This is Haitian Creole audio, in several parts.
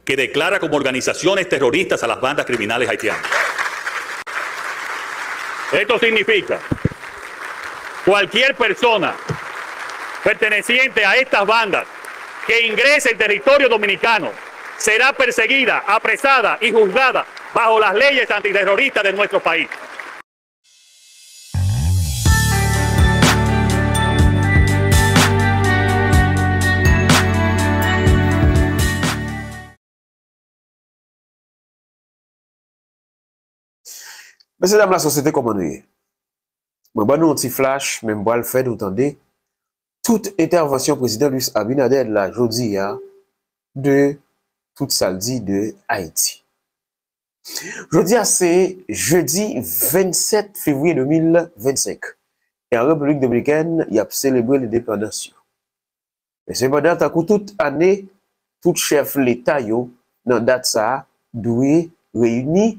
que declara como organizaciones terroristas a las bandas criminales haitianas. Esto significa cualquier persona perteneciente a estas bandas que ingrese en territorio dominicano será perseguida, apresada y juzgada bajo las leyes antiterroristas de nuestro país. Messieurs, dames, la société, comment nous est? Je vais nous un petit flash, même moi le fait, vous entendez? Toute intervention président Luis Abinader, là, jeudi, de toute samedi de Haïti. Jeudi, c'est jeudi 27 février 2025. Et en République dominicaine, il y a célébré l'indépendance. Mais cependant, tant que toute année, tout chef l'État, dans date ça, doit réunir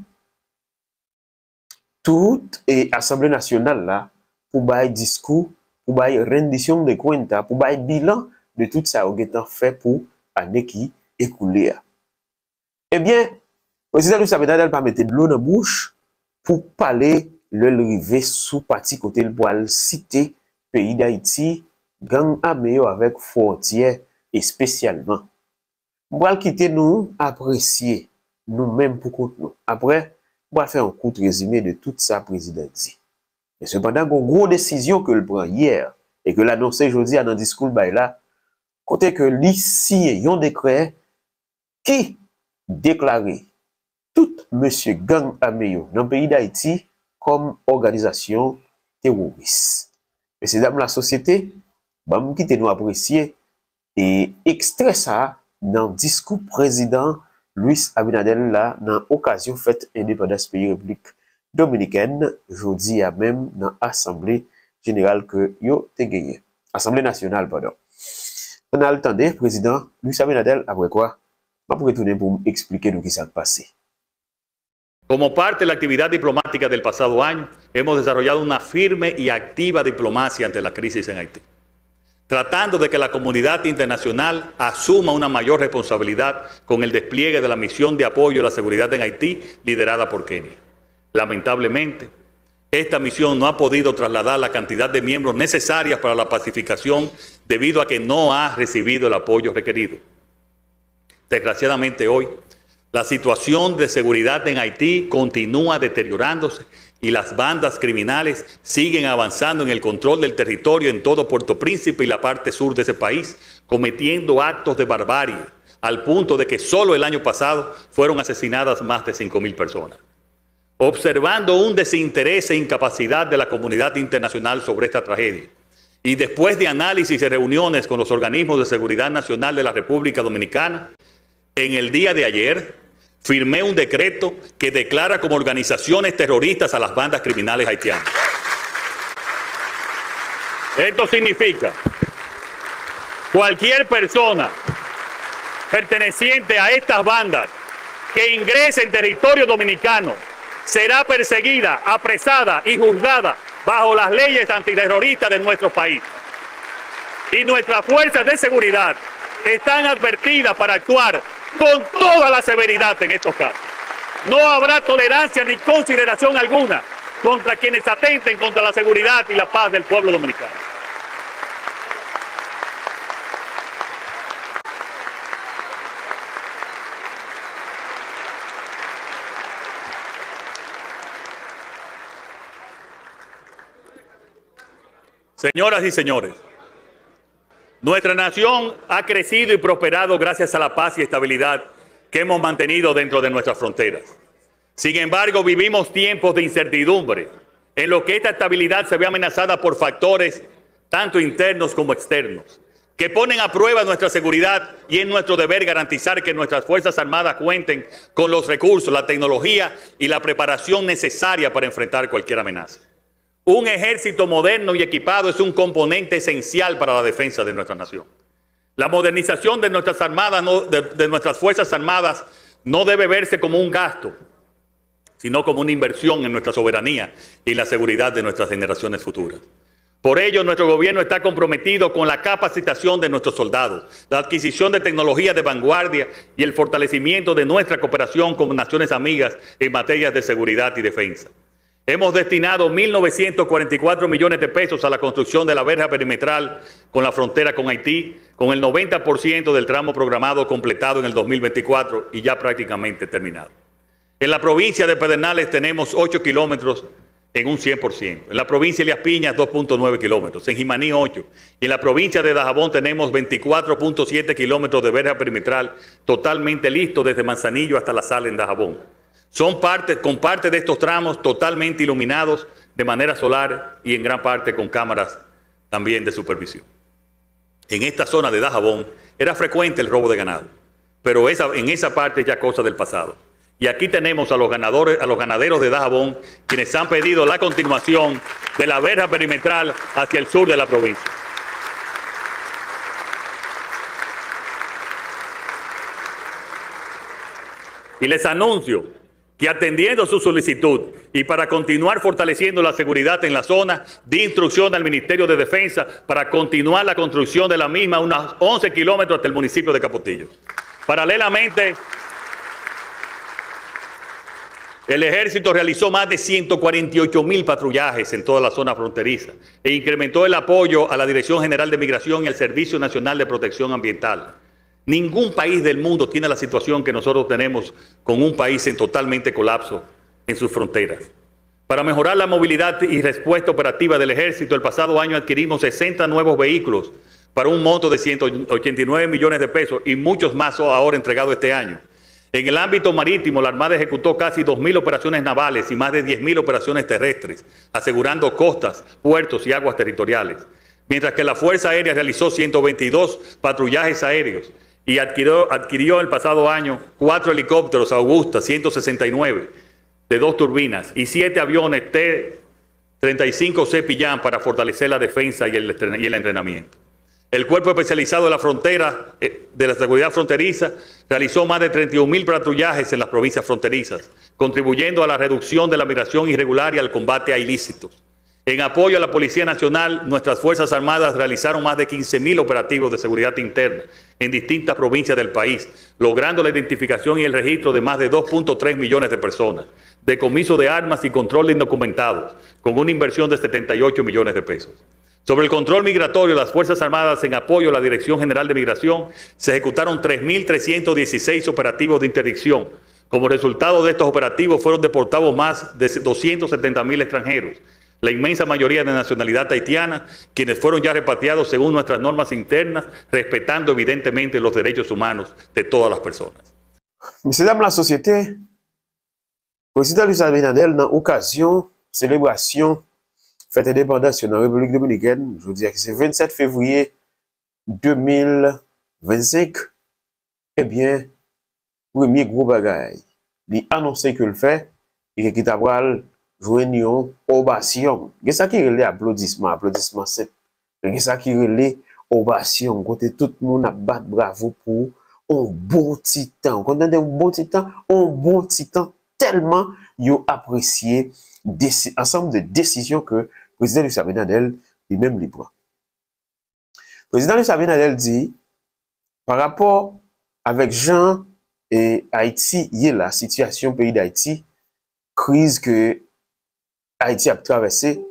toute Assemblée nationale là pour bailler discours, pour bailler rendition de comptes, pour bailler bilan de tout ça au temps fait pour l'année qui écoulée. Eh bien, le président Luis Abinader pas mettre de l'eau dans la bouche pour parler le rivé sous parti côté le poil cité pays d'Haïti, gang armé avec frontières et spécialement. Moi quitter nous apprécier nous-mêmes pour compte nous. Après on va faire un court résumé de tout ça, président dit. Et cependant, une grosse décision que le prend hier et que l'annonce aujourd'hui dans le discours là, côté que l'ici un décret qui déclarait tout monsieur gang armé dans le pays d'Haïti comme organisation terroriste. Et c'est dans la société, nous quitter nous apprécier et extrait ça dans le discours président Luis Abinader là, dans l'occasion faite indépendance pays République dominicaine, jeudi à même dans l'Assemblée générale que yo te gagné. Assemblée nationale, pardon. On a le temps de président Luis Abinader, après quoi, je vais retourner pour expliquer ce qui s'est passé. Como parte de la actividad diplomática del pasado año, hemos desarrollado una firme y activa diplomacia ante la crisis en Haití, tratando de que la comunidad internacional asuma una mayor responsabilidad con el despliegue de la misión de apoyo a la seguridad en Haití liderada por Kenia. Lamentablemente, esta misión no ha podido trasladar la cantidad de miembros necesarias para la pacificación debido a que no ha recibido el apoyo requerido. Desgraciadamente hoy, la situación de seguridad en Haití continúa deteriorándose y las bandas criminales siguen avanzando en el control del territorio en todo Puerto Príncipe y la parte sur de ese país, cometiendo actos de barbarie, al punto de que solo el año pasado fueron asesinadas más de 5.000 personas. Observando un desinterés e incapacidad de la comunidad internacional sobre esta tragedia, y después de análisis y reuniones con los organismos de seguridad nacional de la República Dominicana, en el día de ayer firmé un decreto que declara como organizaciones terroristas a las bandas criminales haitianas. Esto significa cualquier persona perteneciente a estas bandas que ingrese en territorio dominicano será perseguida, apresada y juzgada bajo las leyes antiterroristas de nuestro país. Y nuestras fuerzas de seguridad están advertidas para actuar con toda la severidad en estos casos. No habrá tolerancia ni consideración alguna contra quienes atenten contra la seguridad y la paz del pueblo dominicano. Señoras y señores, nuestra nación ha crecido y prosperado gracias a la paz y estabilidad que hemos mantenido dentro de nuestras fronteras. Sin embargo, vivimos tiempos de incertidumbre, en los que esta estabilidad se ve amenazada por factores tanto internos como externos, que ponen a prueba nuestra seguridad, y es nuestro deber garantizar que nuestras Fuerzas Armadas cuenten con los recursos, la tecnología y la preparación necesaria para enfrentar cualquier amenaza. Un ejército moderno y equipado es un componente esencial para la defensa de nuestra nación. La modernización de nuestras armadas, de nuestras Fuerzas Armadas, no debe verse como un gasto, sino como una inversión en nuestra soberanía y la seguridad de nuestras generaciones futuras. Por ello, nuestro gobierno está comprometido con la capacitación de nuestros soldados, la adquisición de tecnología de vanguardia y el fortalecimiento de nuestra cooperación con naciones amigas en materias de seguridad y defensa. Hemos destinado 1.944 millones de pesos a la construcción de la verja perimetral con la frontera con Haití, con el 90% del tramo programado completado en el 2024 y ya prácticamente terminado. En la provincia de Pedernales tenemos 8 kilómetros en un 100%. En la provincia de Elías Piñas, 2.9 kilómetros. En Jimaní, 8. Y en la provincia de Dajabón tenemos 24.7 kilómetros de verja perimetral totalmente listo desde Manzanillo hasta la sala en Dajabón. Con parte de estos tramos totalmente iluminados de manera solar y en gran parte con cámaras también de supervisión. En esta zona de Dajabón era frecuente el robo de ganado, pero en esa parte ya cosa del pasado. Y aquí tenemos a los ganaderos de Dajabón, quienes han pedido la continuación de la verja perimetral hacia el sur de la provincia. Y les anuncio que atendiendo su solicitud y para continuar fortaleciendo la seguridad en la zona, di instrucción al Ministerio de Defensa para continuar la construcción de la misma, unos 11 kilómetros hasta el municipio de Capotillo. Paralelamente, el Ejército realizó más de 148.000 patrullajes en toda la zona fronteriza e incrementó el apoyo a la Dirección General de Migración y al Servicio Nacional de Protección Ambiental. Ningún país del mundo tiene la situación que nosotros tenemos con un país en totalmente colapso en sus fronteras. Para mejorar la movilidad y respuesta operativa del Ejército, el pasado año adquirimos 60 nuevos vehículos para un monto de 189 millones de pesos y muchos más ahora entregados este año. En el ámbito marítimo, la Armada ejecutó casi 2.000 operaciones navales y más de 10.000 operaciones terrestres, asegurando costas, puertos y aguas territoriales, mientras que la Fuerza Aérea realizó 122 patrullajes aéreos y adquirió el pasado año 4 helicópteros Augusta 169 de 2 turbinas y 7 aviones T-35C Pillán para fortalecer la defensa y el entrenamiento. El Cuerpo Especializado de la Frontera, de la Seguridad Fronteriza, realizó más de 31.000 patrullajes en las provincias fronterizas, contribuyendo a la reducción de la migración irregular y al combate a ilícitos. En apoyo a la Policía Nacional, nuestras Fuerzas Armadas realizaron más de 15.000 operativos de seguridad interna en distintas provincias del país, logrando la identificación y el registro de más de 2.3 millones de personas, decomiso de armas y control de indocumentados, con una inversión de 78 millones de pesos. Sobre el control migratorio, las Fuerzas Armadas, en apoyo a la Dirección General de Migración, se ejecutaron 3.316 operativos de interdicción. Como resultado de estos operativos fueron deportados más de 270.000 extranjeros, la inmensa mayoría de nacionalidad haitiana, quienes fueron ya repatriados según nuestras normas internas, respetando evidentemente los derechos humanos de todas las personas. Mesdames la société, président Luis Abinadel, dans l'occasion, célébration, fête indépendance dans la République dominicaine, je veux dire que c'est 27 février 2025, eh bien, premier gros bagaille, il a annoncé que le fait, et qu'il a joindre ovation. C'est ça qui relève applaudissement simple. C'est ça qui relève ovation. Côté tout le monde a battu bravo pour un bon titan. Quand on dit un bon titan, tellement ils ont apprécié ensemble de décisions que le président Luis Abinadel lui-même lui prend. Le président Luis Abinadel dit, par rapport avec Jean et Haïti, il y a la situation pays d'Haïti, crise que Haïti a traversé,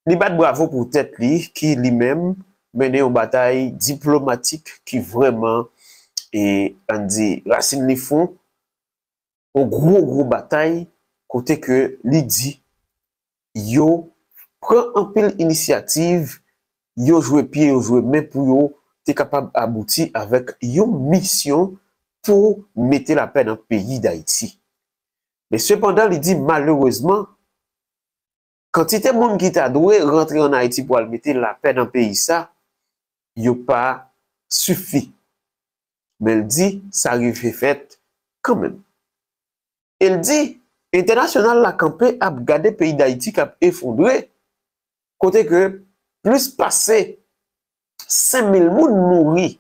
il bat bravo pour tête li, qui lui-même mené une bataille diplomatique qui vraiment, et on dit, racine les fonds, une gros bataille, côté que lui dit, yo prend un peu l'initiative, yo joué pied, yo joué main pour yo, t'es capable d'aboutir avec une mission pour mettre la paix dans le pays d'Haïti. Mais cependant, il dit malheureusement, quantité de monde qui t'a doué rentrer en Haïti pour mettre la paix dans le pays, ça, il n'y a pas suffi. Mais il dit, ça arrive fait quand même. Il dit, international la campé a gardé le pays d'Haïti qui a effondré. Côté que, plus passé 5.000 personnes mourir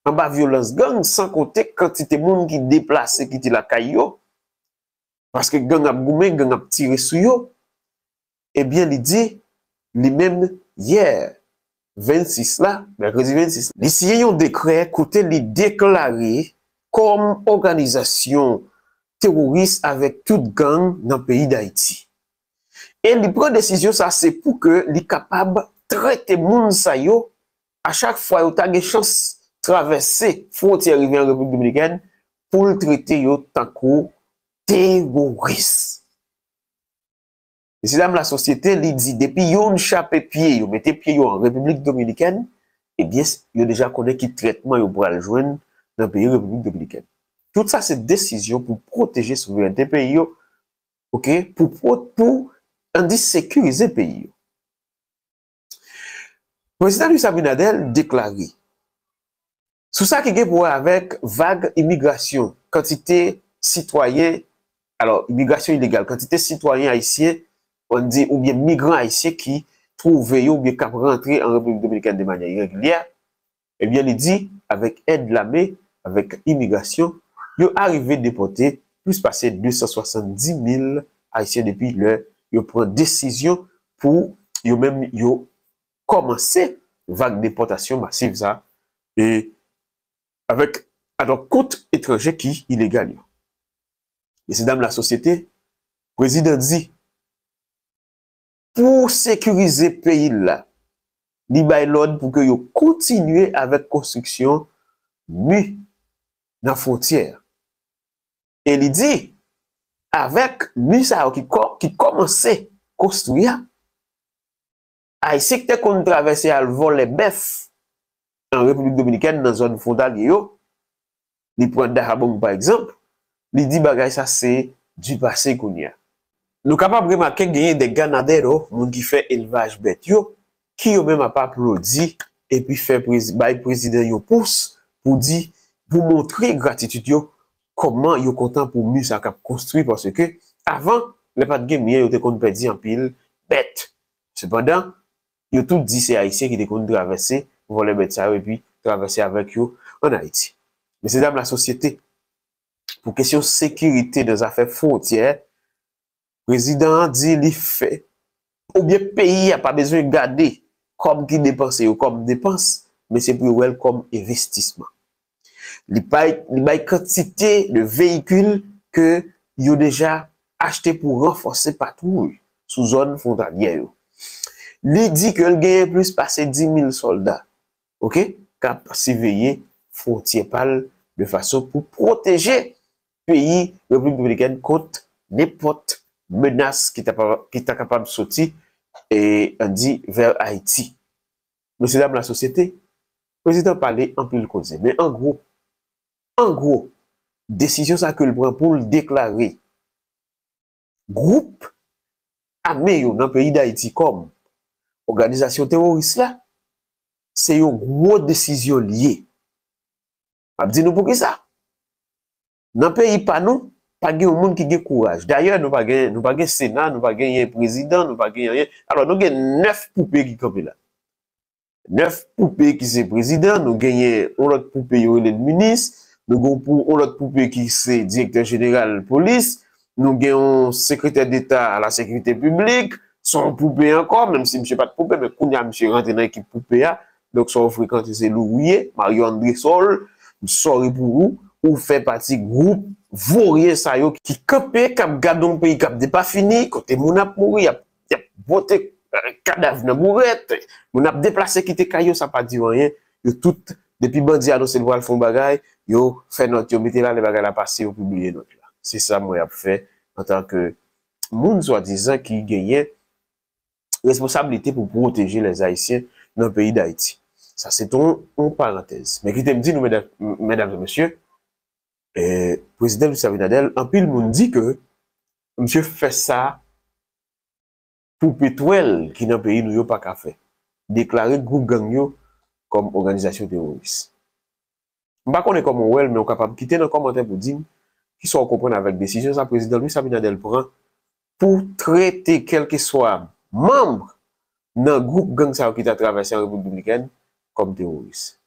en bas violence gang, sans compter quantité de monde qui déplacé, qui dit la caillou. Parce que gang a boumé, gang a tiré sur yo. Eh bien, il dit, lui-même hier, 26 là, mercredi 26, il signé un décret côté li déclaré comme organisation terroriste avec toute gang dans le pays d'Haïti. Et il prend décision ça c'est pour que li capable traiter moun sa yo à chaque fois yo ta gen chance traverser frontière rivière en République dominicaine pour le traiter yo tant que terroriste. Et c'est la société li dit depuis yon chapé pied yo mettez pied yo en République dominicaine, eh bien yo déjà connaît qui traitement yo pour le joindre dans le pays République dominicaine. Tout ça c'est décision pour protéger souveraineté pays yo, OK, pour sécuriser pays yo. Le président Luis Abinadel déclaré sous ça qui est pour avec vague immigration, quantité citoyens, alors immigration illégale, quantité citoyens haïtiens, on dit, ou bien migrants haïtiens qui trouvent ou bien qui rentrent en République dominicaine de manière irrégulière, eh bien, il dit, avec aide de l'armée, avec immigration, ils ont arrivé déporter plus passer 270 000 haïtiens depuis le, ils prennent décision pour, ils même, ils commencé vague déportation massive ça, et avec, alors, compte étranger qui illégal. Et c'est dans la société, le président dit, pour sécuriser le pays là, il bail l'ordre pour que vous continuez avec construction mu dans la frontière. Et il dit, avec mu ça qui commençait à construire, Haïti qui qu'on traversé à vol les bœufs en République dominicaine dans la zone frontalière, il prend Dahabong par exemple, il dit bagay ça c'est du passé qu'on y a. Nous capables de remarquer qu'il y a des ganaderos, qui fait élevage bête yo, qui yo même a pas applaudi et puis fait président yo pousse pour dire pour montrer gratitude yo comment yo content pour mieux ça cap construit parce que avant les pas de game yo te kon perdu en pile bête. Cependant, yo tout dit c'est haïtien qui te kon traverser voler bête ça et puis traverser avec yo en Haïti. Mais c'est dans la société pour question sécurité des affaires frontières, président dit il fait ou bien pays a pas besoin de garder comme qui dépense ou comme dépense, mais c'est pour elle comme investissement. Il bail quantité de véhicules que yo déjà acheté pour renforcer patrouille sous zone frontalière. Il dit que le gagne plus passer 10 000 soldats, OK, cap surveiller frontière pal de façon pour protéger pays République dominicaine contre n'importe menace qui est capable de sortir et on dit vers Haïti. Monsieur dame la société, le président parlait en pile cause, mais en gros, décision ça que le prend pour le déclarer groupe armé dans le pays d'Haïti comme organisation terroriste là, c'est une grosse décision liée. Je dis nous pour qui ça? Dans le pays pas nous, pas de monde qui a courage. D'ailleurs, nous pas de Sénat, nous pas de président, nous pas de rien. Alors, nous avons 9 poupées qui sont là. 9 poupées qui sont président, nous avons l'autre poupée qui est le ministre, nous avons l'autre poupée qui est directeur général de la police, nous avons secrétaire d'État à la sécurité publique, son poupée encore, même si je n'ai pas de poupée, mais quand je rentre dans l'équipe poupée, donc son fréquente c'est Louis, Mario André Sol, sorry pour vous, ou fait partie groupe vaurien ça yo qui campé cap gadon pays cap de pas fini côté moun a mouri y a voté cadavre dans bourrette moun a déplacé quitter caillou ça pas dit rien yo tout depuis bandi annoncé le font bagay yo fait note yo mettez là les bagay la passer au publier note là c'est ça moi a fait en tant que moun soi-disant qui gagnait responsabilité pour protéger les haïtiens dans le pays d'Haïti. Ça c'est une parenthèse mais qui te me dit nous mesdames et messieurs président Luis Abinadel, en pile moun dit que monsieur fait ça pour pétrole qui dans le pays nous yo pas qu'à faire. Déclarer groupe gang yo comme organisation terroriste. On pas connaît comment well mais on capable quitter dans commentaire pour dire qui sont comprendre avec décision ça président Luis Abinadel prend pour traiter quel que soit membre dans groupe gang ça qui a traversé en République dominicaine comme terroriste.